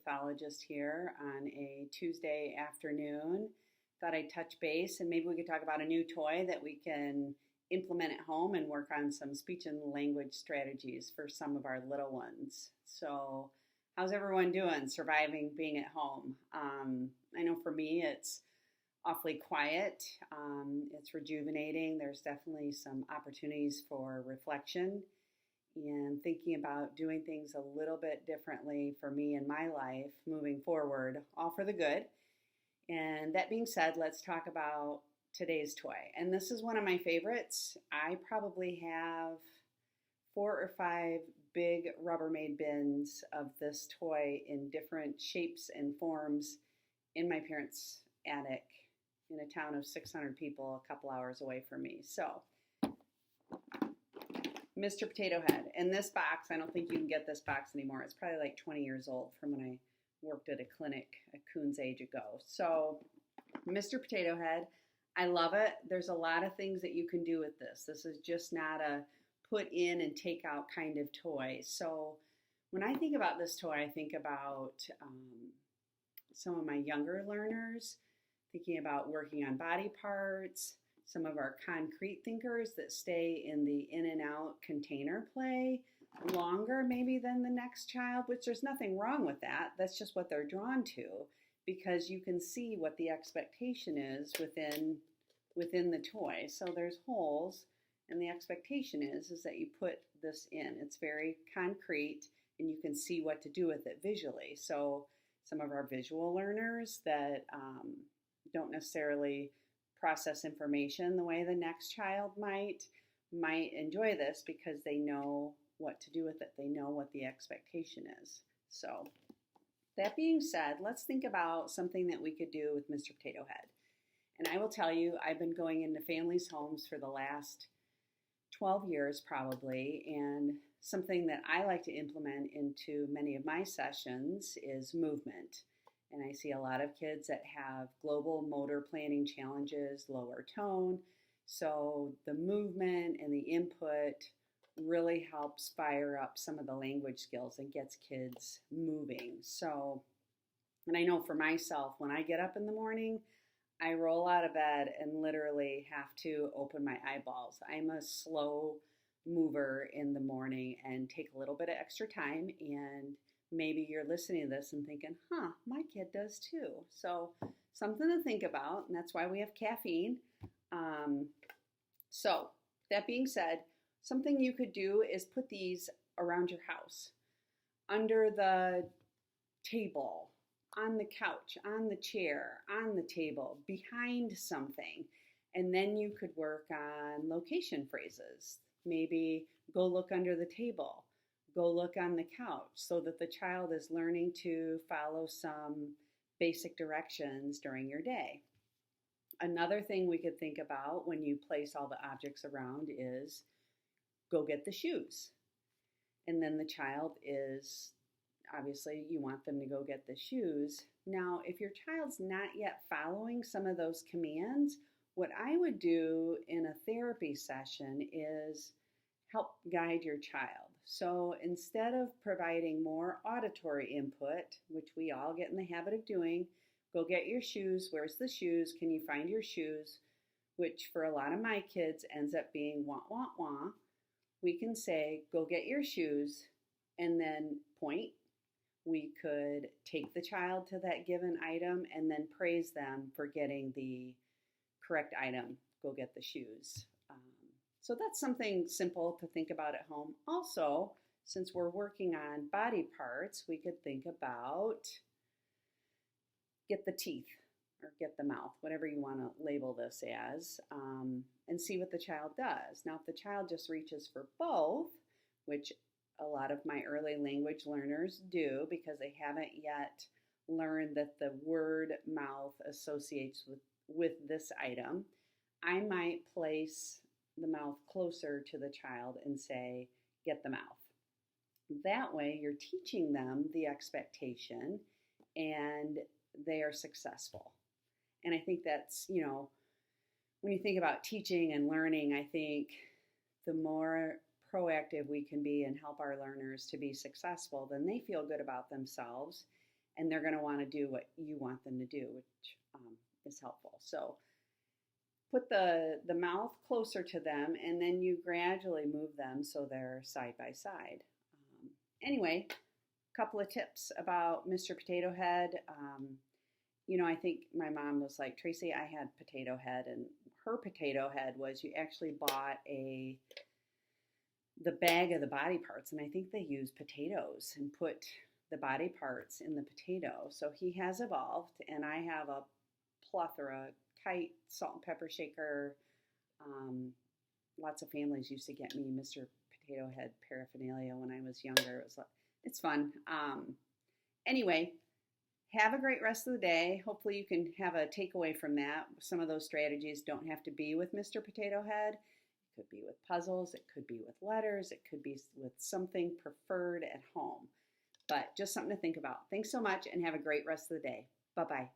pathologist here on a Tuesday afternoon. Thought I'd touch base and maybe we could talk about a new toy that we can implement at home and work on some speech and language strategies for some of our little ones. So, how's everyone doing surviving being at home? I know for me it's awfully quiet. It's rejuvenating. There's definitely some opportunities for reflection and thinking about doing things a little bit differently for me in my life moving forward, all for the good. And that being said, let's talk about today's toy. And this is one of my favorites. I probably have 4 or 5 big Rubbermaid bins of this toy in different shapes and forms in my parents' attic in a town of 600 people a couple hours away from me. So, Mr. Potato Head. And this box, I don't think you can get this box anymore. It's probably like 20 years old from when I worked at a clinic a coon's age ago. So, Mr. Potato Head, I love it. There's a lot of things that you can do with this. This is just not a put in and take out kind of toy. So, when I think about this toy, I think about some of my younger learners, thinking about working on body parts, some of our concrete thinkers that stay in the in and out container play longer maybe than the next child, which there's nothing wrong with that. That's just what they're drawn to because you can see what the expectation is within the toy. So there's holes and the expectation is that you put this in. It's very concrete and you can see what to do with it visually. So some of our visual learners that don't necessarily process information the way the next child might enjoy this because they know what to do with it. They know what the expectation is. So that being said, let's think about something that we could do with Mr. Potato Head. And I will tell you, I've been going into families' homes for the last 12 years probably, and something that I like to implement into many of my sessions is movement. And I see a lot of kids that have global motor planning challenges, lower tone. So the movement and the input really helps fire up some of the language skills and gets kids moving. So, and I know for myself, when I get up in the morning, I roll out of bed and literally have to open my eyeballs. I'm a slow mover in the morning and take a little bit of extra time, and maybe you're listening to this and thinking, my kid does too. So something to think about, and that's why we have caffeine. So that being said, something you could do is put these around your house, under the table, on the couch, on the chair, on the table, behind something. And then you could work on location phrases. Maybe go look under the table. Go look on the couch so that the child is learning to follow some basic directions during your day. Another thing we could think about when you place all the objects around is go get the shoes. And then the child is, obviously you want them to go get the shoes. Now, if your child's not yet following some of those commands, what I would do in a therapy session is help guide your child. So instead of providing more auditory input, which we all get in the habit of doing, go get your shoes. Where's the shoes? Can you find your shoes? Which for a lot of my kids ends up being wah, wah, wah. We can say, go get your shoes, and then point. We could take the child to that given item and then praise them for getting the correct item. Go get the shoes. So that's something simple to think about at home. Also, since we're working on body parts, we could think about get the teeth or get the mouth, whatever you want to label this as, and see what the child does. Now, if the child just reaches for both, which a lot of my early language learners do because they haven't yet learned that the word mouth associates with this item, I might place the mouth closer to the child and say, get the mouth. That way you're teaching them the expectation and they are successful. And I think that's, when you think about teaching and learning, I think the more proactive we can be and help our learners to be successful, then they feel good about themselves and they're going to want to do what you want them to do, which is helpful. So put the mouth closer to them, and then you gradually move them so they're side by side. Anyway, a couple of tips about Mr. Potato Head. I think my mom was like, Tracy, I had potato head, and her potato head was you actually bought the bag of the body parts, and I think they use potatoes and put the body parts in the potato. So he has evolved, and I have a plethora, kite, salt and pepper shaker. Lots of families used to get me Mr. Potato Head paraphernalia when I was younger. It's fun. Anyway, have a great rest of the day. Hopefully you can have a takeaway from that. Some of those strategies don't have to be with Mr. Potato Head. It could be with puzzles. It could be with letters. It could be with something preferred at home. But just something to think about. Thanks so much, and have a great rest of the day. Bye-bye.